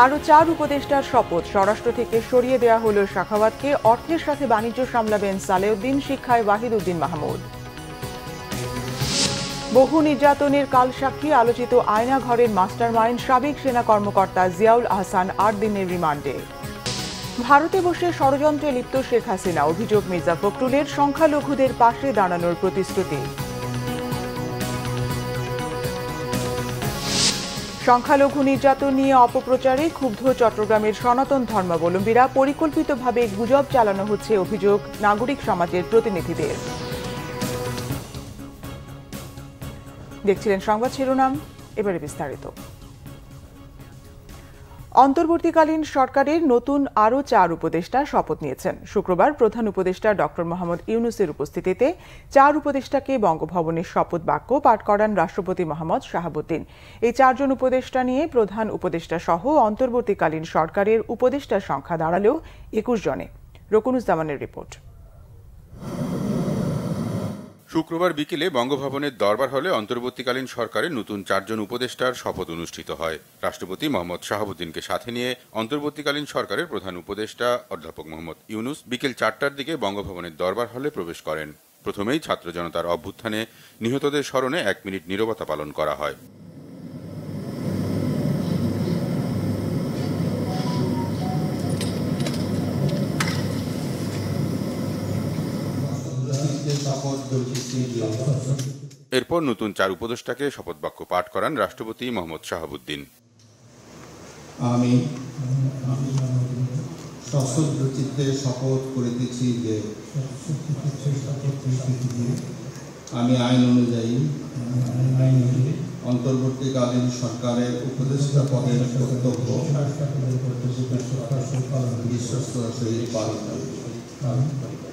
আরও 4 উপদেষ্টার শপথ। স্বরাষ্ট্র থেকে সরিয়ে দেওয়া হল শাখাওয়াতকে। অর্থের সাথে বাণিজ্য সামলাবেন সালেউদ্দিন, শিক্ষায় ওয়াহিদুদ্দিন মাহমুদ। বহু নির্যাতনের কালসাক্ষী আলোচিত আয়নাঘরের মাস্টারমাইন্ড সাবেক সেনা কর্মকর্তা জিয়াউল আহসান 8 দিনের রিমান্ডে। ভারতে বসে ষড়যন্ত্রে লিপ্ত শেখ হাসিনা, অভিযোগ মির্জা ফখরুলের। সংখ্যালঘুদের পাশে দাঁড়ানোর প্রতিশ্রুতি। সংখ্যালঘু নির্যাতন নিয়ে অপপ্রচারে ক্ষুব্ধ চট্টগ্রামের সনাতন ধর্মাবলম্বীরা। পরিকল্পিতভাবে গুজব চালানো হচ্ছে, অভিযোগ নাগরিক সমাজের প্রতিনিধিদের। দেখছিলেন সংবাদ শিরোনাম, এবারে বিস্তারিত। অন্তর্বর্তীকালীন সরকারের নতুন আরও 4 উপদেষ্টা শপথ নিয়েছেন। শুক্রবার প্রধান উপদেষ্টা ডক্টর মোহাম্মদ ইউনূসের উপস্থিতিতে 4 উপদেষ্টাকে বঙ্গভবনের শপথ বাক্য পাঠ করান রাষ্ট্রপতি মোহাম্মদ শাহাবুদ্দিন। এই 4 জন উপদেষ্টা নিয়ে প্রধান উপদেষ্টা সহ অন্তর্বর্তীকালীন সরকারের উপদেষ্টার সংখ্যা দাঁড়ালেও 21 জনে। রকুনুজ্জামানের রিপোর্ট। শুক্রবার বিকেলে বঙ্গভবনের দরবার হলে অন্তর্বর্তীকালীন সরকারের নতুন 4 জন উপদেষ্টার শপথ অনুষ্ঠিত হয়। রাষ্ট্রপতি মোহাম্মদ শাহাবুদ্দিনকে সাথে নিয়ে অন্তর্বর্তীকালীন সরকারের প্রধান উপদেষ্টা অধ্যাপক মোহাম্মদ ইউনূস বিকেল 4টার দিকে বঙ্গভবনের দরবার হলে প্রবেশ করেন। প্রথমেই ছাত্র জনতার অভ্যুত্থানে নিহতদের স্মরণে 1 মিনিট নীরবতা পালন করা হয়। এরপর নতুন 4 উপদেষ্টাকে শপথ বাক্য পাঠ করান রাষ্ট্রপতি মোহাম্মদ শাহাবুদ্দিন। আমি সশ্রদ্ধ চিত্তে শপথ করিতেছি যে আমি আইন অনুযায়ী অন্তর্বর্তীকালীন সরকারের উপদেষ্টা পদের কর্তব্য বিশ্বস্ততার সহিত পালন করিব।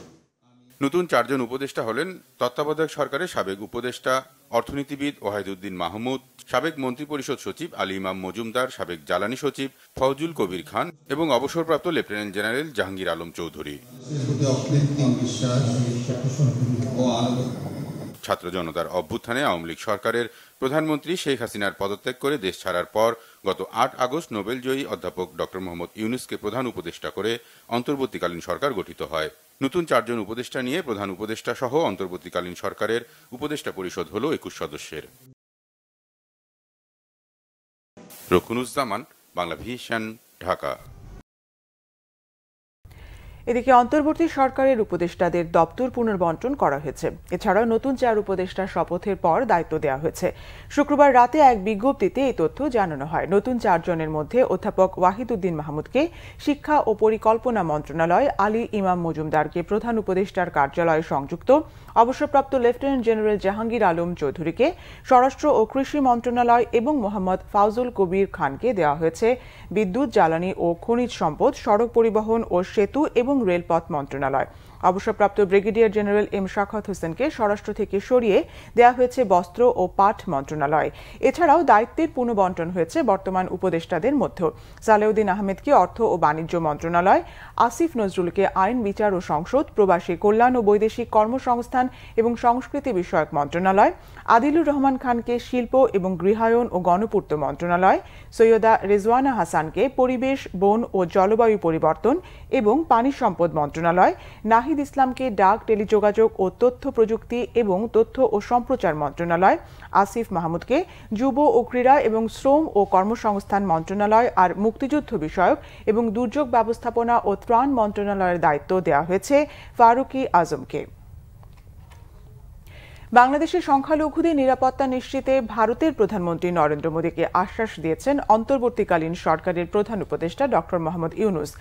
নতুন 4 জন উপদেষ্টা হলেন তত্ত্বাবধায়ক সরকারের সাবেক উপদেষ্টা অর্থনীতিবিদ ওয়াহিদুদ্দিন মাহমুদ, সাবেক মন্ত্রিপরিষদ সচিব আলী ইমাম মজুমদার, সাবেক জ্বালানি সচিব ফওজুল কবির খান এবং অবসরপ্রাপ্ত লেফটেন্যান্ট জেনারেল জাহাঙ্গীর আলম চৌধুরী। ছাত্র জনতার অভ্যুত্থানে আওয়ামী লীগ সরকারের প্রধানমন্ত্রী শেখ হাসিনার পদত্যাগ করে দেশ ছাড়ার পর গত 8 আগস্ট নোবেলজয়ী অধ্যাপক ডক্টর মোহাম্মদ ইউনূসকে প্রধান উপদেষ্টা করে অন্তর্বর্তীকালীন সরকার গঠিত হয়। নতুন 4 জন উপদেষ্টা নিয়ে প্রধান উপদেষ্টা সহ অন্তর্বর্তীকালীন সরকারের উপদেষ্টা পরিষদ হল 21 সদস্যের। রকুনুজ্জামান, বাংলা ভিশন, ঢাকা। এদিকে অন্তর্বর্তী সরকারের উপদেষ্টাদের দপ্তর পুনর্বণ্টন করা হয়েছে। এছাড়াও নতুন 4 উপদেষ্টা শপথের পর দায়িত্ব দেওয়া হয়েছে। শুক্রবার রাতে এক বিজ্ঞপ্তিতে এই তথ্য জানানো হয়। নতুন 4 জনের মধ্যে অধ্যাপক ওয়াহিদুদ্দিন মাহমুদকে শিক্ষা ও পরিকল্পনা মন্ত্রণালয়, আলী ইমাম মজুমদারকে প্রধান উপদেষ্টার কার্যালয়ে সংযুক্ত, অবসরপ্রাপ্ত লেফটেন্যান্ট জেনারেল জাহাঙ্গীর আলম চৌধুরীকে স্বরাষ্ট্র ও কৃষি মন্ত্রণালয় এবং মোহাম্মদ ফওজুল কবির খানকে দেওয়া হয়েছে বিদ্যুৎ, জ্বালানি ও খনিজ সম্পদ, সড়ক পরিবহন ও সেতু এবং রেলপথ মন্ত্রণালয়। অবসরপ্রাপ্ত ব্রিগেডিয়ার জেনারেল এম শাখাওয়াত হোসেনকে স্বরাষ্ট্র থেকে সরিয়ে দেওয়া হয়েছে বস্ত্র ও পাট মন্ত্রণালয়। এছাড়াও দায়িত্বের পুনর্বণ্টন হয়েছে বর্তমান উপদেষ্টাদের মধ্যে। সালেউদ্দিন আহমেদকে অর্থ ও বাণিজ্য মন্ত্রণালয়, আসিফ নজরুলকে আইন, বিচার ও সংসদ, প্রবাসী কল্যাণ ও বৈদেশিক কর্মসংস্থান এবং সংস্কৃতি বিষয়ক মন্ত্রণালয়, আদিলুর রহমান খানকে শিল্প এবং গৃহায়ন ও গণপূর্ত মন্ত্রণালয়, সৈয়দা রেজওয়ানা হাসানকে পরিবেশ, বন ও জলবায়ু পরিবর্তন এবং পানি সম্পদ মন্ত্রণালয়, নাহিদ ইসলামকে ডাক, টেলিযোগাযোগ ও তথ্য প্রযুক্তি এবং তথ্য ও সম্প্রচার মন্ত্রণালয়, আসিফ মাহমুদকে যুব ও ক্রীড়া এবং শ্রম ও কর্মসংস্থান মন্ত্রণালয় আর মুক্তিযুদ্ধ বিষয়ক এবং দুর্যোগ ব্যবস্থাপনা ও ত্রাণ মন্ত্রণালয়ের দায়িত্ব দেওয়া হয়েছে ফারুকি আজমকে। বাংলাদেশের সংখ্যালঘুদের নিরাপত্তা নিশ্চিতে ভারতের প্রধানমন্ত্রী নরেন্দ্র মোদীকে আশ্বাস দিয়েছেন অন্তর্বর্তীকালীন সরকারের প্রধান উপদেষ্টা ডক্টর মোহাম্মদ ইউনূস।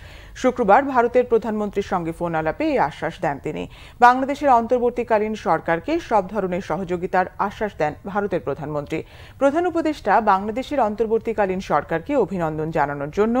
শুক্রবার ভারতের প্রধানমন্ত্রীর সঙ্গে ফোন আলাপে এই আশ্বাস দেন তিনি। বাংলাদেশের অন্তর্বর্তীকালীন সরকারকে সব ধরনের সহযোগিতার আশ্বাস দেন ভারতের প্রধানমন্ত্রী। প্রধান উপদেষ্টা বাংলাদেশের অন্তর্বর্তীকালীন সরকারকে অভিনন্দন জানানোর জন্য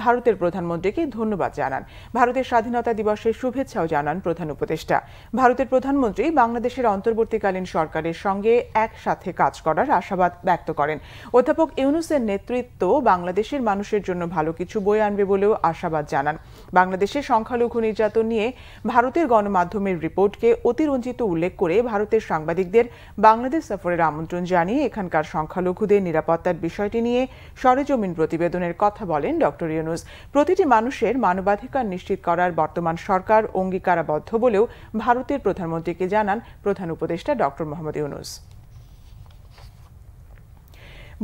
ভারতের প্রধানমন্ত্রীকে ধন্যবাদ জানান। ভারতের স্বাধীনতা দিবসের শুভেচ্ছাও জানান প্রধান উপদেষ্টা। ভারতের প্রধানমন্ত্রী বাংলাদেশের অন্তর্বর্তীকালীন অন্তর্বর্তীকালীন সরকারের সঙ্গে একসাথে কাজ করার আশাবাদ ব্যক্ত করেন। অধ্যাপক ইউনূসের নেতৃত্ব বাংলাদেশের মানুষের জন্য ভালো কিছু বয়ে আনবে বলেও আশাবাদ জানান। বাংলাদেশের সংখ্যালঘু নির্যাতন নিয়ে ভারতের গণমাধ্যমের রিপোর্টকে অতিরঞ্জিত উল্লেখ করে ভারতের সাংবাদিকদের বাংলাদেশ সফরের আমন্ত্রণ জানিয়ে এখানকার সংখ্যালঘুদের নিরাপত্তার বিষয়টি নিয়ে সরেজমিন প্রতিবেদনের কথা বলেন ডক্টর ইউনূস। প্রতিটি মানুষের মানবাধিকার নিশ্চিত করার বর্তমান সরকার অঙ্গীকারাবদ্ধ বলেও ভারতের প্রধানমন্ত্রীকে জানান প্রধান উপদেষ্টা ডক্টর মোহাম্মদ ইউনূস।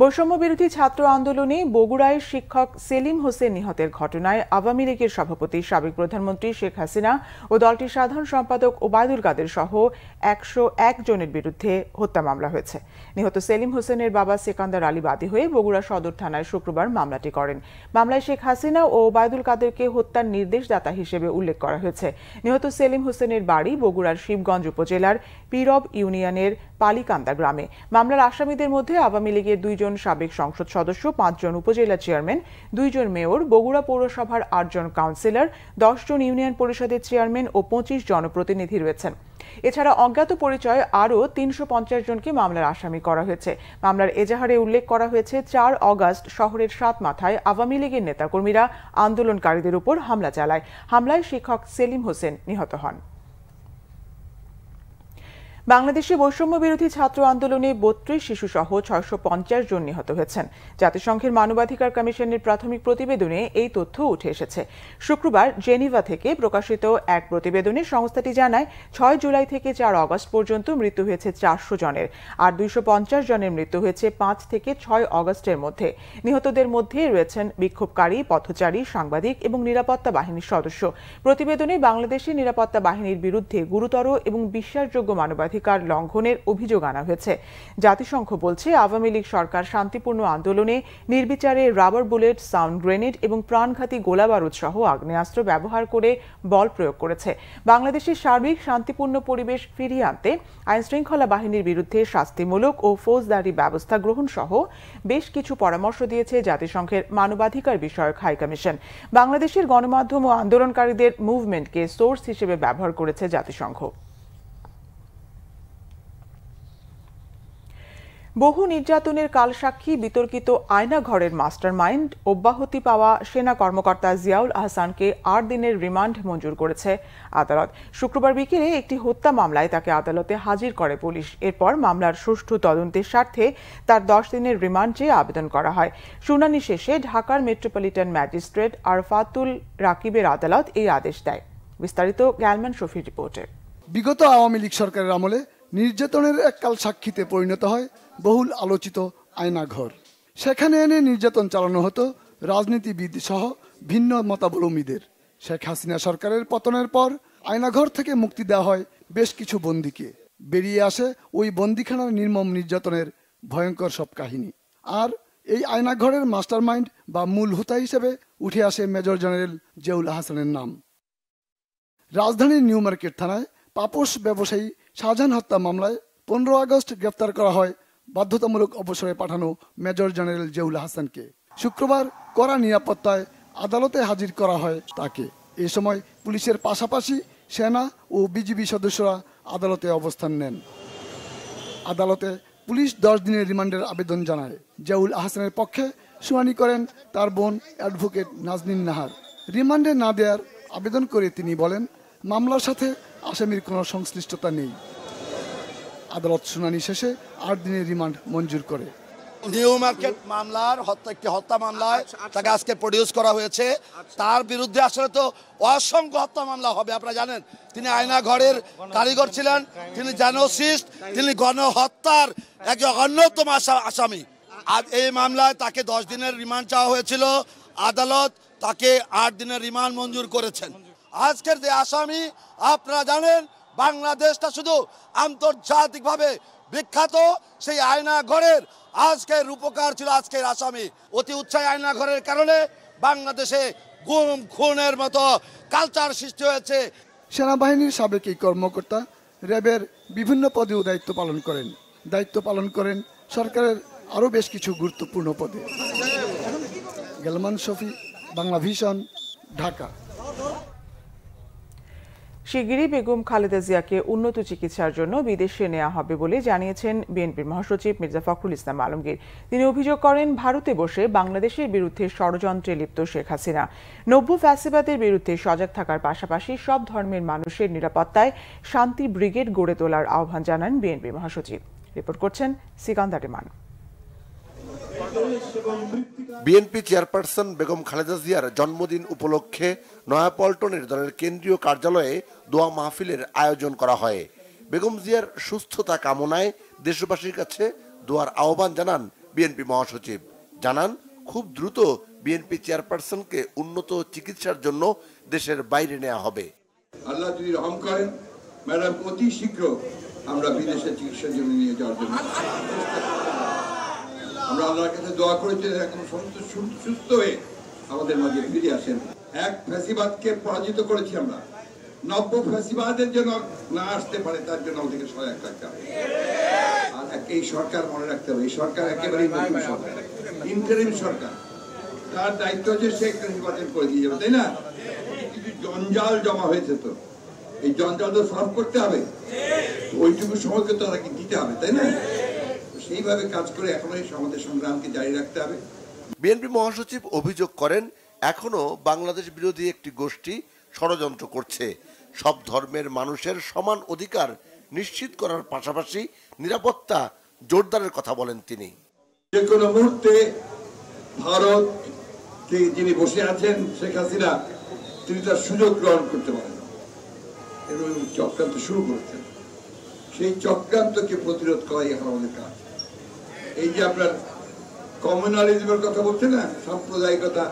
বৈষম্য বিরোধী ছাত্র আন্দোলনে বগুড়ায় শিক্ষক সেলিম হোসেন নিহতের ঘটনায় আওয়ামী লীগের সভাপতি সাবেক প্রধানমন্ত্রী শেখ হাসিনা ও দলটির সাধারণ সম্পাদক ওবায়দুল কাদের সহ 101 জনের বিরুদ্ধে হত্যা মামলা হয়েছে। নিহত সেলিম হোসেনের বাবা সেকান্দার আলী বাদী হয়ে বগুড়া সদর থানায় শুক্রবার মামলাটি করেন। মামলায় শেখ হাসিনা ও ওবায়দুল কাদেরকে হত্যার নির্দেশদাতা হিসেবে উল্লেখ করা হয়েছে। নিহত সেলিম হোসেনের বাড়ি বগুড়ার শিবগঞ্জ উপজেলার পীরব ইউনিয়নের পালিকান্দা গ্রামে। মামলার আসামিদের মধ্যে আওয়ামী লীগের 2 জন সাবেক সংসদ সদস্য, 5 জন উপজেলা চেয়ারম্যান, 2 জন মেয়র, বগুড়া পৌরসভার 8 জন কাউন্সিলর, 10 জন ইউনিয়ন পরিষদের চেয়ারম্যান ও 25 জনপ্রতিনিধি রয়েছেন। এছাড়া অজ্ঞাত পরিচয় আরও 350 জনকে মামলার আসামি করা হয়েছে। মামলার এজাহারে উল্লেখ করা হয়েছে 4 অগাস্ট শহরের 7 মাথায় আওয়ামী লীগের নেতাকর্মীরা আন্দোলনকারীদের উপর হামলা চালায়। হামলায় শিক্ষক সেলিম হোসেন নিহত হন। বাংলাদেশে বৈষম্য বিরোধী ছাত্র আন্দোলনে 32 শিশুসহ 650 জন নিহত হয়েছেন। জাতিসংঘের মানবাধিকার কমিশনের প্রাথমিক প্রতিবেদনে এই তথ্য উঠে এসেছে। শুক্রবার জেনিভা থেকে প্রকাশিত এক প্রতিবেদনে সংস্থাটি জানায় 6 জুলাই থেকে 4 অগস্ট পর্যন্ত মৃত্যু হয়েছে 400 জনের, আর 250 জনের মৃত্যু হয়েছে 5 থেকে 6 অগস্টের মধ্যে। নিহতদের মধ্যে রয়েছেন বিক্ষোভকারী, পথচারী, সাংবাদিক এবং নিরাপত্তা বাহিনীর সদস্য। প্রতিবেদনে বাংলাদেশের নিরাপত্তা বাহিনীর বিরুদ্ধে গুরুতর এবং বিশ্বাসযোগ্য মানবাধিকার লঙ্ঘনের অভিযোগ আনা হয়েছে। জাতিসংঘ বলছে আওয়ামী লীগ সরকার শান্তিপূর্ণ আন্দোলনে নির্বিচারে রাবার বুলেট, সাউন্ড গ্রেনেড এবং প্রাণঘাতী গোলাবারুদ সহ আগ্নেয়াস্ত্র ব্যবহার করে বল প্রয়োগ করেছে। বাংলাদেশের সার্বিক শান্তিপূর্ণ পরিবেশ ফিরিয়ে আনতে আইনশৃঙ্খলা বাহিনীর বিরুদ্ধে শাস্তিমূলক ও ফৌজদারি ব্যবস্থা গ্রহণ সহ বেশ কিছু পরামর্শ দিয়েছে জাতিসংঘের মানবাধিকার বিষয়ক হাই কমিশন। বাংলাদেশের গণমাধ্যম ও আন্দোলনকারীদের মুভমেন্টকে সোর্স হিসেবে ব্যবহার করেছে জাতিসংঘ। বহু নির্যাতনের কালসাক্ষী বিতর্কিত আয়নাঘরের মাস্টারমাইন্ড অব্যাহতি পাওয়া সেনা কর্মকর্তা জিয়াউল আহসানকে 8 দিনের রিমান্ড মঞ্জুর করেছে আদালত। শুক্রবার বিকেলে একটি হত্যা মামলায় তাকে আদালতে হাজির করে পুলিশ। এরপর মামলার সুষ্ঠু তদন্তের স্বার্থে তার 10 দিনের রিমান্ড চেয়ে আবেদন করা হয়। শুনানি শেষে ঢাকার মেট্রোপলিটন ম্যাজিস্ট্রেট আরফাতুল রাকিবের আদালত এই আদেশ দেয়। বিস্তারিত গ্যালমান শফির রিপোর্টে। বিগত আওয়ামী লীগ সরকারের আমলে নির্যাতনের এককাল সাক্ষীতে পরিণত হয় বহুল আলোচিত আয়নাঘর। সেখানে এনে নির্যাতন চালানো হতো রাজনীতিবিদ সহ ভিন্ন মতাবলম্বীদের। শেখ হাসিনা সরকারের পতনের পর আয়নাঘর থেকে মুক্তি দেওয়া হয় বেশ কিছু বন্দীকে। বেরিয়ে আসে ওই বন্দীখানার নির্মম নির্যাতনের ভয়ঙ্কর সব কাহিনী। আর এই আয়নাঘরের মাস্টারমাইন্ড বা মূল হোতা হিসেবে উঠে আসে মেজর জেনারেল জিয়াউল আহসানের নাম। রাজধানীর নিউ মার্কেট থানায় পাপোশ ব্যবসায়ী শাহজাহান হত্যা মামলায় 15 আগস্ট গ্রেফতার করা হয় বাধ্যতামূলক অবসরে পাঠানো মেজর জেনারেল জিয়াউল আহসানকে। শুক্রবার কড়া নিরাপত্তায় আদালতে হাজির করা হয় তাকে। এ সময় পুলিশের পাশাপাশি সেনা ও বিজিবি সদস্যরা আদালতে অবস্থান নেন। আদালতে পুলিশ 10 দিনের রিমান্ডের আবেদন জানায়। জিয়াউল আহসানের পক্ষে শুনানি করেন তার বোন অ্যাডভোকেট নাজনীন নাহার। রিমান্ডে না দেওয়ার আবেদন করে তিনি বলেন, মামলার সাথে আসামির কোনো সংশ্লিষ্টতা নেই। আদালত শুনানি শেষে 8 দিনের রিমান্ড মঞ্জুর করে। নিউ মার্কেট মামলার একটি হত্যা মামলায় তাকে আজকে প্রডিউস করা হয়েছে। তার বিরুদ্ধে আসলে তো অসংখ্য হত্যা মামলা হবে। আপনারা জানেন তিনি আয়নাঘরের কারিগর ছিলেন, তিনি জেনোসিস্ট, তিনি গণহত্যার একজন অন্যতম আসামি। আর এই মামলায় তাকে 10 দিনের রিমান্ড চাওয়া হয়েছিল। আদালত তাকে 8 দিনের রিমান্ড মঞ্জুর করেছেন। আজকের যে আসামি আপনারা জানেন, বাংলাদেশটা শুধু আন্তর্জাতিকভাবে বিখ্যাত সেই আয়নাঘরের আজকের রূপকার ছিল আজকের আসামি। অতি উৎসাহী আয়নাঘরের কারণে বাংলাদেশে গুম খুনের মতো কালচার সৃষ্টি হয়েছে। সেনাবাহিনীর সাবেক এই কর্মকর্তা র্যাবের বিভিন্ন পদেও দায়িত্ব পালন করেন সরকারের আরও বেশ কিছু গুরুত্বপূর্ণ পদে। গ্যালমান শফি, বাংলা ভিশন, ঢাকা। শিগগিরই বেগম খালেদা জিয়াকে উন্নত চিকিৎসার জন্য বিদেশে নেওয়া হবে বলে জানিয়েছেন বিএনপির মহাসচিব মির্জা ফখরুল ইসলাম আলমগীর। তিনি অভিযোগ করেন, ভারতে বসে বাংলাদেশের বিরুদ্ধে ষড়যন্ত্রে লিপ্ত শেখ হাসিনা নব্য ফ্যাসিবাদের বিরুদ্ধে সজাগ থাকার পাশাপাশি সব ধর্মের মানুষের নিরাপত্তায় শান্তি ব্রিগেড গড়ে তোলার আহ্বান জানান বিএনপি মহাসচিব। রিপোর্ট করছেন সিকান্দার রেমান। বিএনপি চেয়ারপারসন বেগম খালেদা জিয়ার জন্মদিন উপলক্ষে নয়াপল্টনের দলের কেন্দ্রীয় কার্যালয়ে দোয়া মাহফিলের আয়োজন করা হয়। বেগম জিয়ার সুস্থতা কামনায় দেশবাসীর কাছে দোয়ার আহ্বান জানান বিএনপি মহাসচিব। জানান, খুব দ্রুত বিএনপি চেয়ারপারসনকে উন্নত চিকিৎসার জন্য দেশের বাইরে নেওয়া হবে। আল্লাহ যদি রহম করেন, ম্যাডাম অতি শীঘ্র আমরা বিদেশে চিকিৎসার জন্য নিয়ে যাওয়ার জন্য আমরা আল্লাহর কাছে দোয়া করেছি, এখন সুস্থ হয়ে আমাদের মাঝে ফিরে আসেন। এক ফ্যাসিবাদকে পরাজিত করেছি আমরা, নব্য ফ্যাসিবাদের জন্য না আসতে পারে তার জন্য আমাদেরকে সহায়ক থাকতে হবে। আর এই সরকার মনে রাখতে হবে, এই সরকার একেবারেই নতুন সরকার, ইন্টারিম সরকার। তার দায়িত্ব হচ্ছে সে একটা নির্বাচন করে দিয়ে যাবে, তাই না? কিছু জঞ্জাল জমা হয়েছে, তো এই জঞ্জাল তো সলভ করতে হবে, ওইটুকু সময়কে তো তাকে দিতে হবে, তাই না? সেইভাবে কাজ করে এখনো আমাদের সংগ্রামকে জারি রাখতে হবে। বিএনপি মহাসচিব অভিযোগ করেন, এখনো বাংলাদেশ বিরোধী একটি গোষ্ঠী ষড়যন্ত্র করছে। সব ধর্মের মানুষের সমান অধিকার নিশ্চিত করার পাশাপাশি নিরাপত্তা জোরদারের কথা বলেন তিনি। যে কোনো মুহূর্তে ভারত যিনি বসে আছেন শেখ হাসিনা, তিনি তার সুযোগ গ্রহণ করতে পারেন এবং চক্রান্ত শুরু করেছেন। সেই চক্রান্তকে প্রতিরোধ করাই এখন আমাদের কাজ। এই যে আপনার কমিউনালিজমের কথা বলছে না, সাম্প্রদায়িকতা,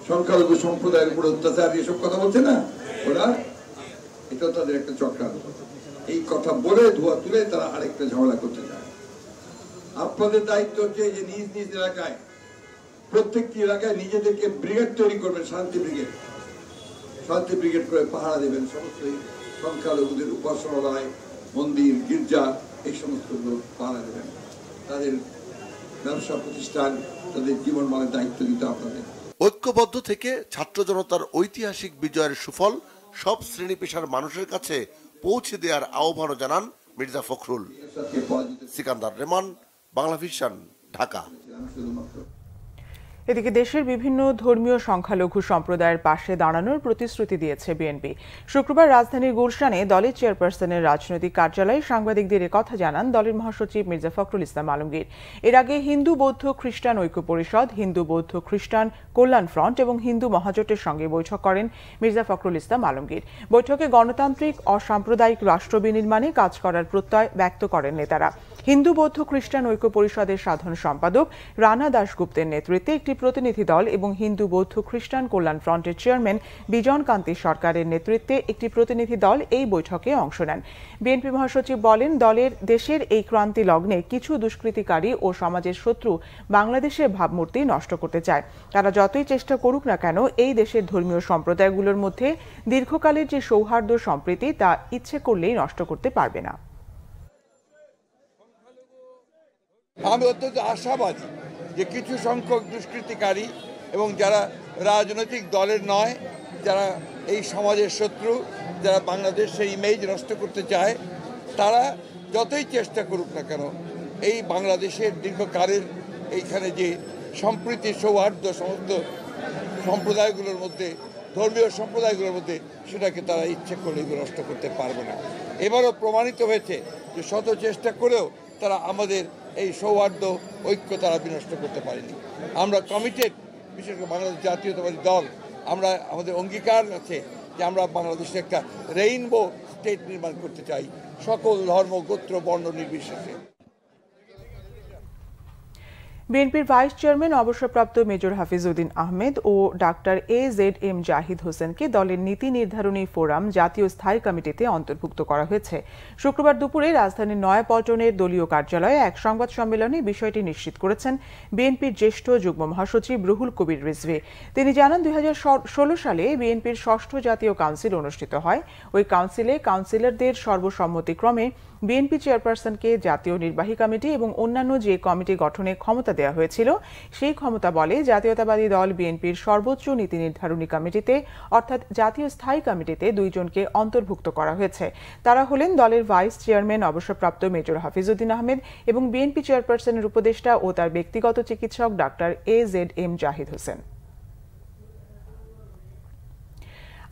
সংখ্যালঘু সম্প্রদায়ের উপর অত্যাচার, এসব কথা বলছে না ওরা, এটা তাদের একটা চক্রান্ত। এই কথা বলে ধোয়া তুলে তারা আরেকটা ঝামেলা করতে চায়। আপনাদের দায়িত্ব হচ্ছে যে নিজ নিজ এলাকায়, প্রত্যেকটি এলাকায় নিজেদেরকে ব্রিগেড তৈরি করবেন, শান্তি ব্রিগেড। শান্তি ব্রিগেড করে পাহারা দেবেন সমস্ত সংখ্যালঘুদের উপাসনালয়, মন্দির, গির্জা, এই সমস্ত লোক পাহারা দেবেন। তাদের ব্যবসা প্রতিষ্ঠান, তাদের জীবনমানের দায়িত্ব দিতে আপনাদের। ঐক্যবদ্ধ থেকে ছাত্র জনতার ঐতিহাসিক বিজয়ের সুফল সব শ্রেণী পেশার মানুষের কাছে পৌঁছে দেওয়ার আহ্বানও জানান মির্জা ফখরুল। সিকান্দার রেমান, বাংলা ভিশন, ঢাকা। এদিকে দেশের বিভিন্ন ধর্মীয় সংখ্যালঘু সম্প্রদায়ের পাশে দাঁড়ানোর প্রতিশ্রুতি দিয়েছে বিএনপি। শুক্রবার রাজধানীর গুলশানে দলের চেয়ারপারসনের রাজনৈতিক কার্যালয়ে সাংবাদিকদের কথা জানান দলের মহাসচিব মির্জা ফখরুল ইসলাম আলমগীর। এর আগে হিন্দু বৌদ্ধ খ্রিস্টান ঐক্য পরিষদ, হিন্দু বৌদ্ধ খ্রিস্টান কল্যাণ ফ্রন্ট এবং হিন্দু মহাজোটের সঙ্গে বৈঠক করেন মির্জা ফখরুল ইসলাম আলমগীর। বৈঠকে গণতান্ত্রিক অসাম্প্রদায়িক রাষ্ট্র বিনির্মাণে কাজ করার প্রত্যয় ব্যক্ত করেন নেতারা। হিন্দু বৌদ্ধ খ্রিস্টান ঐক্য পরিষদের সাধারণ সম্পাদক রানা দাশগুপ্তের নেতৃত্বে একটি প্রতিনিধি দল এবং হিন্দু বৌদ্ধ খ্রিস্টান কল্যাণ ফ্রন্টের চেয়ারম্যান বিজন কান্তি সরকারের নেতৃত্বে একটি প্রতিনিধি দল এই বৈঠকে অংশ নেন। বিএনপি মহাসচিব বলেন, দলের দেশের এই ক্রান্তি লগ্নে কিছু দুষ্কৃতিকারী ও সমাজের শত্রু বাংলাদেশের ভাবমূর্তি নষ্ট করতে চায়। তারা যতই চেষ্টা করুক না কেন, এই দেশের ধর্মীয় সম্প্রদায়গুলোর মধ্যে দীর্ঘকালের যে সৌহার্দ্য সম্প্রীতি তা ইচ্ছে করলেই নষ্ট করতে পারবে না। আমি অত্যন্ত আশাবাদী যে কিছু সংখ্যক দুষ্কৃতিকারী এবং যারা রাজনৈতিক দলের নয়, যারা এই সমাজের শত্রু, যারা বাংলাদেশের ইমেজ নষ্ট করতে চায়, তারা যতই চেষ্টা করুক না কেন, এই বাংলাদেশের দীর্ঘকালের এইখানে যে সম্প্রীতি সৌহার্দ্য সমস্ত সম্প্রদায়গুলোর মধ্যে, ধর্মীয় সম্প্রদায়গুলোর মধ্যে, সেটাকে তারা ইচ্ছে করলে নষ্ট করতে পারবে না। এবারও প্রমাণিত হয়েছে যে শত চেষ্টা করেও তারা আমাদের এই সৌহার্দ্য ঐক্য তারা বিনষ্ট করতে পারেনি। আমরা কমিটেড, বিশেষ করে বাংলাদেশ জাতীয়তাবাদী দল, আমরা আমাদের অঙ্গীকার আছে যে আমরা বাংলাদেশে একটা রেইনবো স্টেট নির্মাণ করতে চাই, সকল ধর্ম গোত্র বর্ণ নির্বিশেষে। বিএনপির ভাইস চেয়ারম্যান অবসরপ্রাপ্ত মেজর হাফিজউদ্দিন আহমেদ ও ডাক্তার AZM জাহিদ হোসেনকে দলের নীতি নির্ধারণী ফোরাম জাতীয় স্থায়ী কমিটিতে অন্তর্ভুক্ত করা হয়েছে। শুক্রবার দুপুরে রাজধানীর নয়াপল্টনের দলীয় কার্যালয়ে এক সংবাদ সম্মেলনে বিষয়টি নিশ্চিত করেছেন বিএনপির জ্যেষ্ঠ যুগ্ম মহাসচিব রুহুল কবির রিজভী। তিনি জানান, 2016 সালে বিএনপির 6ষ্ঠ জাতীয় কাউন্সিল অনুষ্ঠিত হয়। ওই কাউন্সিলে কাউন্সিলরদের সর্বসম্মতিক্রমে বিএনপি চেয়ারপারসনকে জাতীয় নির্বাহী কমিটি এবং অন্যান্য যে কমিটি গঠনে ক্ষমতা দেওয়া হয়েছিল সেই ক্ষমতা বলে জাতীয়তাবাদী দল বিএনপির সর্বোচ্চ নীতি নির্ধারণী কমিটিতে অর্থাৎ জাতীয় স্থায়ী কমিটিতে 2 জনকে অন্তর্ভুক্ত করা হয়েছে। তারা হলেন দলের ভাইস চেয়ারম্যান অবসরপ্রাপ্ত মেজর হাফিজউদ্দিন আহমেদ এবং বিএনপি চেয়ারপারসনের উপদেষ্টা ও তার ব্যক্তিগত চিকিৎসক ডাক্তার AZM জাহিদ হোসেন।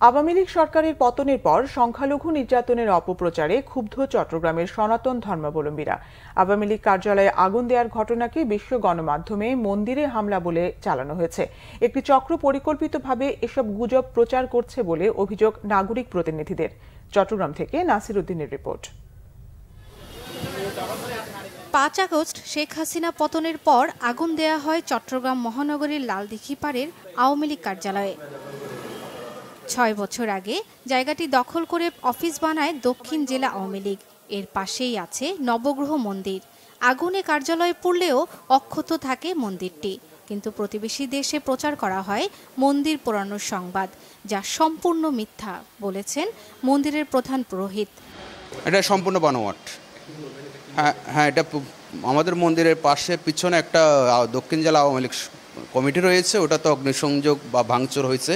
আওয়ামী লীগ সরকারের পতনের পর সংখ্যালঘু নির্যাতনের অপপ্রচারে ক্ষুব্ধ চট্টগ্রামের সনাতন ধর্মাবলম্বীরা। আওয়ামী লীগ কার্যালয়ে আগুন দেওয়ার ঘটনাকে বিশ্ব গণমাধ্যমে মন্দিরে হামলা বলে চালানো হয়েছে। একটি চক্র পরিকল্পিতভাবে এসব গুজব প্রচার করছে বলে অভিযোগ নাগরিক প্রতিনিধিদের। চট্টগ্রাম থেকে নাসির উদ্দিনের রিপোর্ট। 5 আগস্ট শেখ হাসিনা পতনের পর আগুন দেয়া হয় চট্টগ্রাম মহানগরীর লালদিঘি পাড়ের আওয়ামী লীগ কার্যালয়ে। 6 বছর আগে জায়গাটি দখল করে অফিস বানায় দক্ষিণ জেলা আওয়ামী লীগ। এর পাশেই আছে নবগ্রহ মন্দির। আগুনে কার্যালয় পুড়লেও অক্ষত থাকে মন্দিরটি, কিন্তু প্রতিবেশী দেশে প্রচার করা হয় মন্দির পোড়ানোর সংবাদ, যা সম্পূর্ণ মিথ্যা বলেছেন মন্দিরের প্রধান পুরোহিত। এটা সম্পূর্ণ বানোয়াট। হ্যাঁ, এটা আমাদের মন্দিরের পাশে পিছনে একটা দক্ষিণ জেলা আওয়ামী লীগ কমিটি রয়েছে, ওটা তো অগ্নিসংযোগ বা ভাঙচুর হয়েছে,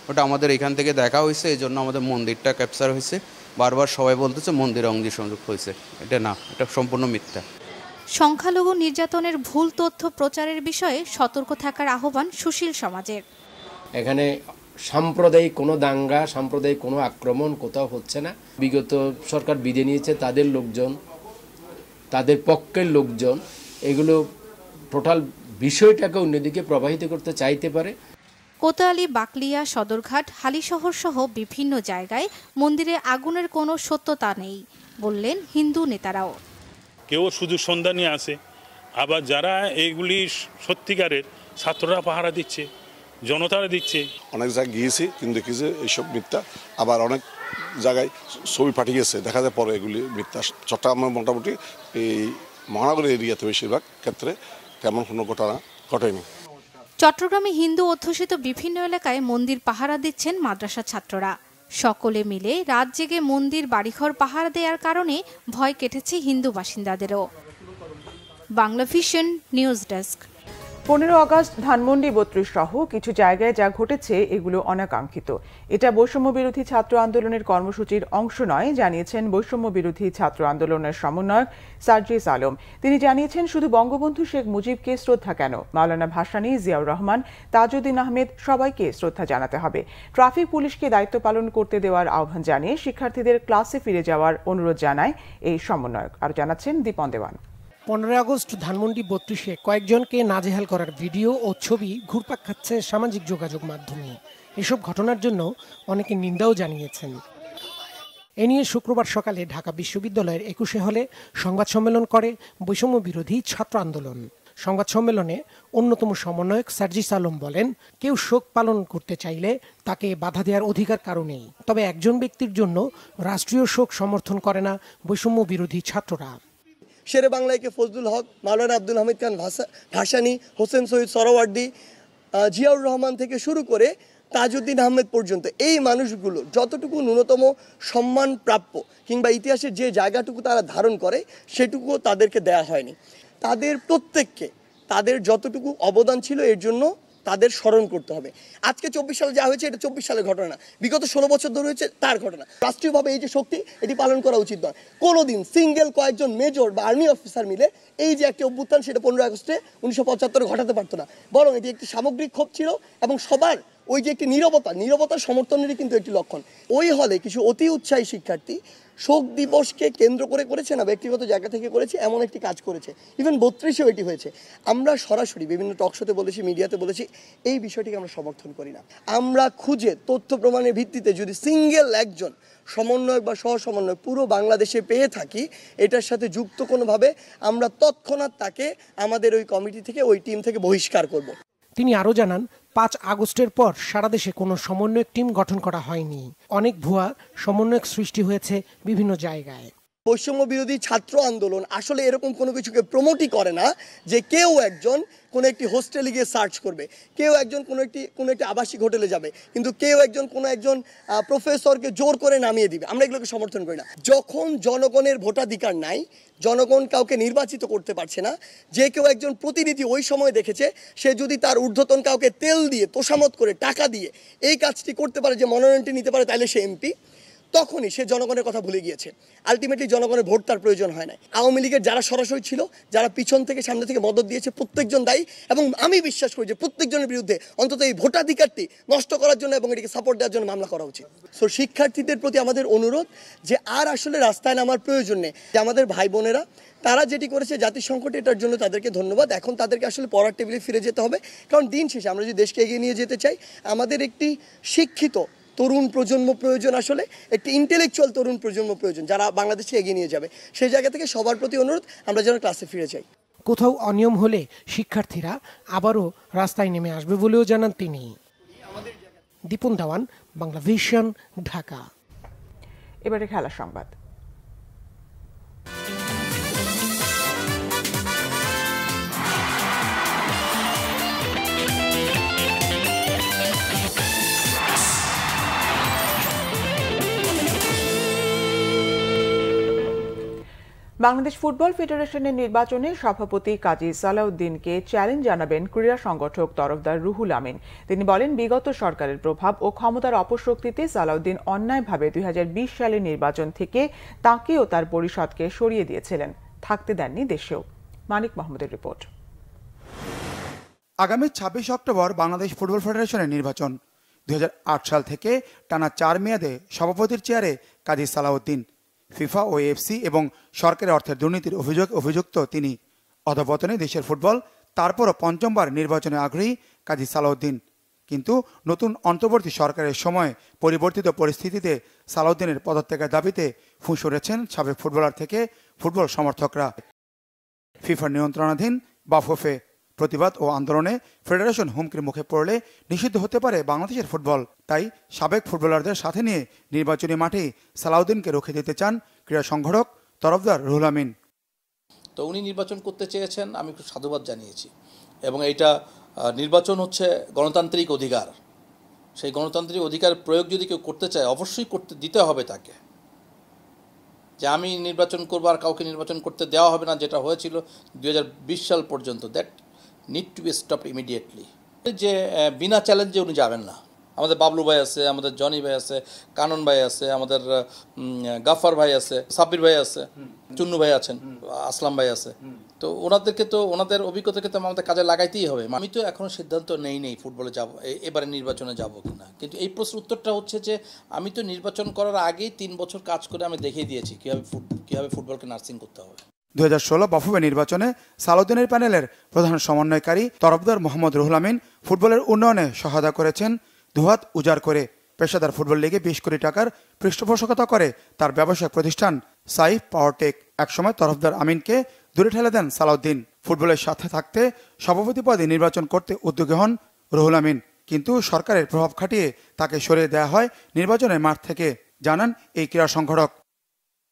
ওটা আমাদের এখান থেকে দেখা হয়েছে, এই জন্য আমাদের মন্দিরটা ক্যাপচার হয়েছে। বারবার সবাই বলতেছে মন্দিরে অগ্নিসংযোগ হয়েছে, এটা না, এটা সম্পূর্ণ মিথ্যা। সংখ্যালঘু নির্যাতনের ভুল তথ্য প্রচারের বিষয়ে সতর্ক থাকার আহ্বান সুশীল সমাজের। এখানে সাম্প্রদায়িক কোনো দাঙ্গা, সাম্প্রদায়িক কোনো আক্রমণ কোথাও হচ্ছে না। বিগত সরকার বিধে নিয়েছে, তাদের লোকজন, তাদের পক্ষের লোকজন এগুলো টোটাল বিষয়টাকে অন্যদিকে প্রবাহিত করতে চাইতে পারে। কোতোয়ালি, বাকলিয়া, সদরঘাট, হালিশহর সহ বিভিন্ন জায়গায় মন্দিরে আগুনের কোনো সত্যতা নেই বললেন হিন্দু নেতারাও। কেউ শুধু সন্ধ্যা নিয়ে আসে, আবার যারা এইগুলি সত্যিকারের ছাত্ররা পাহারা দিচ্ছে, জনতারা দিচ্ছে। অনেক জায়গায় গিয়েছি কিন্তু দেখি যে এইসব মিথ্যা, আবার অনেক জায়গায় ছবি পাঠিয়েছে, দেখা যায় পরে এগুলি মিথ্যা। চট্টগ্রামের মোটামুটি এই মহানগর এরিয়াতে বেশিরভাগ ক্ষেত্রে তেমন কোনো ঘটনা ঘটেনি। চট্টগ্রামে হিন্দু অধ্যুষিত বিভিন্ন এলাকায় মন্দির পাহারা দিচ্ছেন মাদ্রাসা ছাত্ররা। সকলে মিলে রাত জেগে মন্দির বাড়িঘর পাহারা দেওয়ার কারণে ভয় কেটেছে হিন্দু বাসিন্দাদেরও। Bangla vision news desk. 15 August Dhanmondi 32 সহ কিছু জায়গায় যা ঘটেছে এগুলো অনাকাঙ্ক্ষিত। এটা বৈষম্য বিরোধী ছাত্র আন্দোলনের কর্মসূচির অংশ নয়, জানিয়েছেন বৈষম্য বিরোধী ছাত্র আন্দোলনের সমন্বয়ক সার্জিস আলম। তিনি জানিয়েছেন, শুধু বঙ্গবন্ধু শেখ মুজিবকে শ্রদ্ধা কেন, মাওলানা ভাসানী, জিয়াউর রহমান, তাজউদ্দিন আহমেদ সবাইকে শ্রদ্ধা জানাতে হবে। ট্রাফিক পুলিশকে দায়িত্ব পালন করতে দেওয়ার আহ্বান জানিয়ে শিক্ষার্থীদের ক্লাসে ফিরে যাওয়ার অনুরোধ জানায় এই সমন্বয়ক। আর জানাচ্ছেন দীপন দেওয়ান। 15 আগস্ট ধানমন্ডি 32-এ কয়েকজনকে নাজেহাল করার ভিডিও ও ছবি ঘুরপাক খাচ্ছে সামাজিক যোগাযোগ মাধ্যমে। এসব ঘটনার জন্য অনেকে নিন্দাও জানিয়েছেন। এ নিয়ে শুক্রবার সকালে ঢাকা বিশ্ববিদ্যালয়ের 21 হলে সংবাদ সম্মেলন করে বৈষম্য বিরোধী ছাত্র আন্দোলন। সংবাদ সম্মেলনে অন্যতম সমন্বয়ক সার্জিস আলম বলেন, কেউ শোক পালন করতে চাইলে তাকে বাধা দেওয়ার অধিকার কারো নেই। তবে একজন ব্যক্তির জন্য রাষ্ট্রীয় শোক সমর্থন করে না বৈষম্য বিরোধী ছাত্ররা। শেরে বাংলাকে ফজলুল হক, মাওলানা আব্দুল হামিদ খান ভাসানী, হোসেন শহীদ সরওয়ার্দী, জিয়াউর রহমান থেকে শুরু করে তাজউদ্দিন আহমেদ পর্যন্ত এই মানুষগুলো যতটুকু ন্যূনতম সম্মান প্রাপ্য কিংবা ইতিহাসের যে জায়গাটুকু তারা ধারণ করে সেটুকুও তাদেরকে দেয়া হয়নি। তাদের প্রত্যেককে তাদের যতটুকু অবদান ছিল এর জন্য তাদের স্মরণ করতে হবে। আজকে 24 সালে যা হয়েছে এটা 24 সালের ঘটনা না, বিগত 16 বছর ধরে হয়েছে তার ঘটনা। রাষ্ট্রীয়ভাবে এই যে শক্তি এটি পালন করা উচিত নয়। কোনোদিন সিঙ্গেল কয়েকজন মেজর বা আর্মি অফিসার মিলে এই যে একটি অভ্যুত্থান সেটা 15 আগস্টে 1975 ঘটাতে পারতো না, বরং এটি একটি সামগ্রিক ক্ষোভ ছিল এবং সবার ওই যে একটি নীরবতার সমর্থনেরই কিন্তু একটি লক্ষণ। ওই হলে কিছু অতি উৎসাহী শিক্ষার্থী শোক দিবসকে কেন্দ্র করে করেছে না, ব্যক্তিগত জায়গা থেকে করেছে, এমন একটি কাজ করেছে। ইভেন 32-এও এটি হয়েছে। আমরা সরাসরি বিভিন্ন টকশোতে বলেছি, মিডিয়াতে বলেছি, এই বিষয়টিকে আমরা সমর্থন করি না। আমরা খুঁজে তথ্য প্রমাণের ভিত্তিতে যদি সিঙ্গেল একজন সমন্বয়ক বা সহ সমন্বয়ক পুরো বাংলাদেশে পেয়ে থাকি, এটার সাথে যুক্ত কোনোভাবে আমরা তৎক্ষণাৎ তাকে আমাদের ওই কমিটি থেকে, ওই টিম থেকে বহিষ্কার করব। তিনি আরও জানান, 5 আগস্টের পর সারা দেশে কোনো সমন্বয়ক টিম গঠন করা হয়নি। অনেক ভুয়া সমন্বয়ক সৃষ্টি হয়েছে বিভিন্ন জায়গায়। বৈষম্য বিরোধী ছাত্র আন্দোলন আসলে এরকম কোনো কিছুকে প্রমোটই করে না যে কেউ একজন কোনো একটি হোস্টেলে গিয়ে সার্চ করবে, কেউ একজন কোনো একটি আবাসিক হোটেলে যাবে, কিন্তু কেউ কোনো একজন প্রফেসরকে জোর করে নামিয়ে দিবে। আমরা এগুলোকে সমর্থন করি না। যখন জনগণের ভোটাধিকার নাই, জনগণ কাউকে নির্বাচিত করতে পারছে না, যে কেউ একজন প্রতিনিধি ওই সময় দেখেছে সে যদি তার ঊর্ধ্বতন কাউকে তেল দিয়ে তোষামত করে টাকা দিয়ে এই কাজটি করতে পারে, যে মনোনয়নটি নিতে পারে, তাহলে সে এমপি। তখনই সে জনগণের কথা ভুলে গিয়েছে। আলটিমেটলি জনগণের ভোট তার প্রয়োজন হয় না। আওয়ামী লীগের যারা সরাসরি ছিল, যারা পিছন থেকে সামনে থেকে মদত দিয়েছে, প্রত্যেকজন দায়ী। এবং আমি বিশ্বাস করি যে প্রত্যেকজনের বিরুদ্ধে অন্তত এই ভোটাধিকারটি নষ্ট করার জন্য এবং এটিকে সাপোর্ট দেওয়ার জন্য মামলা করা উচিত। সো শিক্ষার্থীদের প্রতি আমাদের অনুরোধ যে আর আসলে রাস্তায় নামার প্রয়োজন নেই। যে আমাদের ভাই বোনেরা তারা যেটি করেছে জাতির সংকটে, এটার জন্য তাদেরকে ধন্যবাদ। এখন তাদেরকে আসলে পড়ার টেবিলে ফিরে যেতে হবে, কারণ দিন শেষে আমরা যদি দেশকে এগিয়ে নিয়ে যেতে চাই, আমাদের একটি শিক্ষিত তরুণ প্রজন্ম প্রয়োজন, আসলে একটি ইন্টেলেকচুয়াল তরুণ প্রজন্ম প্রয়োজন যারা বাংলাদেশকে এগিয়ে নিয়ে যাবে। সেই জায়গা থেকে সবার প্রতি অনুরোধ আমরা যেন ক্লাসে ফিরে যাই। কোথাও অনিয়ম হলে শিক্ষার্থীরা আবারও রাস্তায় নেমে আসবে বলেও জানান তিনি। দীপন দেওয়ান, বাংলা ভিশন, ঢাকা। এবারে খেলা সংবাদ। বাংলাদেশ ফুটবল ফেডারেশনের নির্বাচনে সভাপতি কাজী সালাউদ্দিনকে চ্যালেঞ্জ জানাবেন ক্রীড়া সংগঠক তরফদার রুহুল আমিন। তিনি বলেন, বিগত সরকারের প্রভাব ও ক্ষমতার অপশক্তিতে সালাউদ্দিন অন্যায়ভাবে ২০২০ সালের নির্বাচন থেকে তাকে ও তার পরিষদকে সরিয়ে দিয়েছিলেন, থাকতে দেননি দেশেও। মানিক মাহমুদের রিপোর্ট। আগামী ২৬ অক্টোবর বাংলাদেশ ফুটবল ফেডারেশনের নির্বাচন। ২০০৮ সাল থেকে টানা ৪ মেয়াদে সভাপতির চেয়ারে কাজী সালাউদ্দিন। ফিফা ও এফসি এবং সরকারের অর্থের দুর্নীতির অভিযুক্ত তিনি। অধপতনে দেশের ফুটবল, তারপরও পঞ্চমবার নির্বাচনে আগ্রহী কাজী সালাউদ্দিন। কিন্তু নতুন অন্তর্বর্তী সরকারের সময় পরিবর্তিত পরিস্থিতিতে সালাউদ্দিনের পদত্যাগের দাবিতে ফুঁ সরেছেন সাবেক ফুটবলার থেকে ফুটবল সমর্থকরা। ফিফার নিয়ন্ত্রণাধীন বাফুফে প্রতিবাদ ও আন্দোলনে ফেডারেশন হুমকির মুখে পড়লে নিষিদ্ধ হতে পারে বাংলাদেশের ফুটবল। তাই সাবেক ফুটবলারদের সাথে নিয়ে নির্বাচনী মাঠে সালাউদ্দিনকে রুখে দিতে চান ক্রীড়া সংগঠক তরফদার রুহুল আমিন। তো উনি নির্বাচন করতে চেয়েছেন, আমি একটু সাধুবাদ জানিয়েছি। এবং এইটা নির্বাচন হচ্ছে গণতান্ত্রিক অধিকার। সেই গণতান্ত্রিক অধিকার প্রয়োগ যদি কেউ করতে চায়, অবশ্যই করতে দিতে হবে তাকে। যে আমি নির্বাচন করবো আর কাউকে নির্বাচন করতে দেওয়া হবে না, যেটা হয়েছিল ২০২০ সাল পর্যন্ত, that need to B stop immediately. যে বিনা চ্যালেঞ্জে উনি যাবেন না। আমাদের বাবলু ভাই আছে, আমাদের জনি ভাই আছে, কানন ভাই আছে, আমাদের গাফার ভাই আছে, সাব্বির ভাই আছে, চুন্নু ভাই আছেন, আসলাম ভাই আছে। তো ওনাদেরকে তো ওনাদের অভিজ্ঞতাকে তো আমাদের কাজে লাগাইতেই হবে। আমি তো এখনো সিদ্ধান্ত নেই ফুটবলে যাব, এবারে নির্বাচনে যাব কিনা। কিন্তু এই প্রশ্ন উত্তরটা হচ্ছে যে আমি তো নির্বাচন করার আগেই ৩ বছর কাজ করে আমি দেখিয়ে দিয়েছি কিভাবে ফুটবলকে নার্সিং করতে হবে। ২০১৬ বাফুফে নির্বাচনে সালাউদ্দিনের প্যানেলের প্রধান সমন্বয়কারী তরফদার মোহাম্মদ রুহুল আমিন ফুটবলের উন্নয়নে সহায়তা করেছেন দুহাত উজাড় করে। পেশাদার ফুটবল লিগে ২০ কোটি টাকার পৃষ্ঠপোষকতা করে তার ব্যবসায়িক প্রতিষ্ঠান সাইফ পাওয়ারটেক। একসময় তরফদার আমিনকে দূরে ঠেলে দেন সালাউদ্দিন। ফুটবলের সাথে থাকতে সভাপতি পদে নির্বাচন করতে উদ্যোগী হন রুহুল আমিন, কিন্তু সরকারের প্রভাব খাটিয়ে তাকে সরিয়ে দেওয়া হয় নির্বাচনের মাঠ থেকে, জানান এই ক্রীড়া সংগঠক।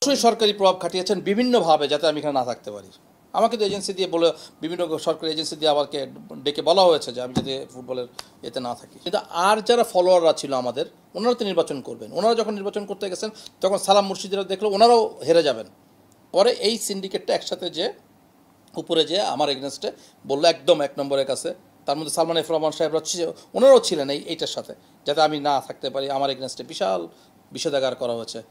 অবশ্যই সরকারি প্রভাব খাটিয়েছেন বিভিন্নভাবে, যাতে আমি এখানে না থাকতে পারি। আমাকে তো এজেন্সি দিয়ে বলে, বিভিন্ন সরকারি এজেন্সি দিয়ে আমাকে ডেকে বলা হয়েছে যে আমি যদি ফুটবলের এতে না থাকি। কিন্তু আর যারা ফলোয়াররা ছিল আমাদের, ওনারা তো নির্বাচন করবেন। ওনারা যখন নির্বাচন করতে গেছেন তখন সালাম মুর্শিদরা দেখলো ওনারাও হেরে যাবেন। পরে এই সিন্ডিকেটটা একসাথে যে উপরে যে আমার এগেনস্টে বললো একদম ১ নম্বরের কাছে, তার মধ্যে সালমান এফ রহমান সাহেবরা ওনারাও ছিলেন এইটার সাথে, যাতে আমি না থাকতে পারি। আমার এগেনস্টে বিশাল বিষেধাগার করা হয়েছে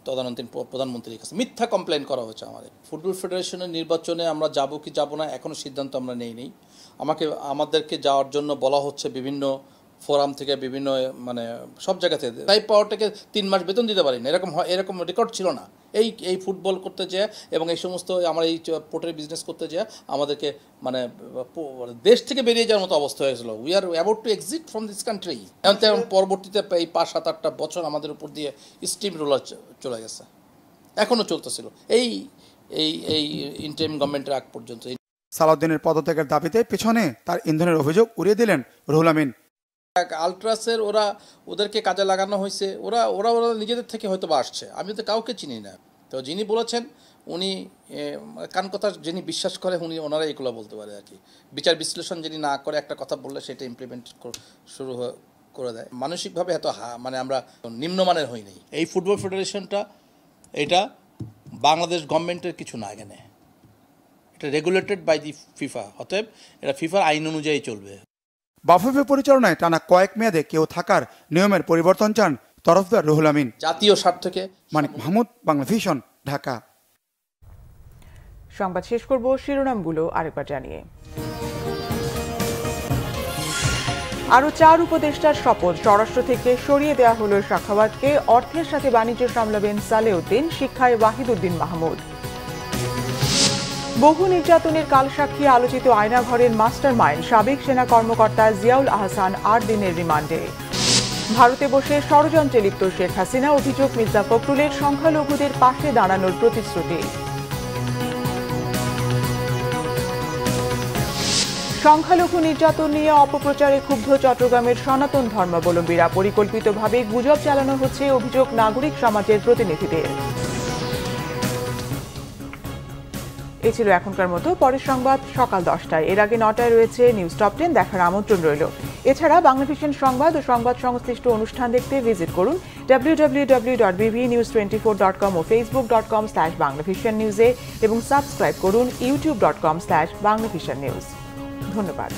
তদানীন্তন প্রধানমন্ত্রীর কাছে, মিথ্যা কমপ্লেন করা হয়েছে আমাদের। ফুটবল ফেডারেশনের নির্বাচনে আমরা যাব কি যাব না এখনও সিদ্ধান্ত আমরা নেই। আমাদেরকে যাওয়ার জন্য বলা হচ্ছে বিভিন্ন ফোরাম থেকে, বিভিন্ন মানে সব জায়গা থেকে। তাই পাওয়ারটাকে ৩ মাস বেতন দিতে পারি না, এরকম রেকর্ড ছিল না। এই ফুটবল করতে যেয়ে এবং এই সমস্ত আমার এই পোর্টের বিজনেস করতে যেয়ে আমাদেরকে মানে দেশ থেকে বেরিয়ে যাওয়ার মতো অবস্থা হয়েছিল। We are about to exit from this country. এখন পরবর্তীতে এই ৫-৭-৮টা বছর আমাদের উপর দিয়ে স্টিম রোলার চলে গেছে, এখনও চলতেছিল এই ইন্টারিম গভর্নমেন্টের আগ পর্যন্ত। সালাউদ্দিনের পদত্যাগের দাবিতে পেছনে তার ইন্ধনের অভিযোগ উড়িয়ে দিলেন রুহুল আমিন। আলট্রাসের ওদেরকে কাজে লাগানো হয়েছে, ওরা নিজেদের থেকে হয়তো বা আসছে, আমি তো কাউকে চিনি না। তো যিনি বলেছেন উনি কান কথা যিনি বিশ্বাস করে ওনারা এগুলো বলতে পারে আর কি। বিচার বিশ্লেষণ যিনি না করে একটা কথা বললে সেটা ইমপ্লিমেন্ট শুরু করে দেয়। মানসিকভাবে এত মানে আমরা নিম্নমানের হইনি। এই ফুটবল ফেডারেশনটা এটা বাংলাদেশ গভর্নমেন্টের কিছু না, এখানে এটা রেগুলেটেড বাই দি ফিফা, অতএব এটা ফিফার আইন অনুযায়ী চলবে। বাফুফে পরিচালনায় টানা কয়েক মেয়াদে কেউ থাকার নিয়মের পরিবর্তন চান তরফদার রুহুল আমিন। জাতীয় স্বার্থকে মানিক মাহমুদ, বাংলা ভিশন, ঢাকা। সংবাদ শেষ করব শিরোনামগুলো আরেকবার জানিয়ে। আরও 4 উপদেষ্টার শপথ, স্বরাষ্ট্র থেকে সরিয়ে দেওয়া হলো শাখাওয়াতকে। অর্থের সাথে বাণিজ্য সামলাবেন সালেউদ্দিন, শিক্ষায় ওয়াহিদুদ্দিন মাহমুদ। বহু নির্যাতনের কালসাক্ষী আলোচিত আয়নাঘরের মাস্টার মাইন্ড সাবেক সেনা কর্মকর্তা জিয়াউল আহসান 8 দিনের রিমান্ডে। ভারতে বসে ষড়যন্ত্রে লিপ্ত শেখ হাসিনা, অভিযোগ মির্জা ফখরুলের সংখ্যালঘুদের পাশে দাঁড়ানোর প্রতিশ্রুতি। সংখ্যালঘু নির্যাতন নিয়ে অপপ্রচারে ক্ষুব্ধ চট্টগ্রামের সনাতন ধর্মাবলম্বীরা, পরিকল্পিতভাবে গুজব চালানো হচ্ছে, অভিযোগ নাগরিক সমাজের প্রতিনিধিদের। এই ছিল এখনকার মতো। পরের সংবাদ সকাল 10টায়, এর আগে 9টায় রয়েছে নিউজ টপ 10 দেখার আমন্ত্রণ রইল। এছাড়া বাংলা ভিশন সংবাদ ও সংবাদ সংশ্লিষ্ট অনুষ্ঠান দেখতে ভিজিট করুন www.bbnews24.com ও facebook.com/banglavisionnews এবং সাবস্ক্রাইব করুন youtube.com/banglavisionnews। ধন্যবাদ।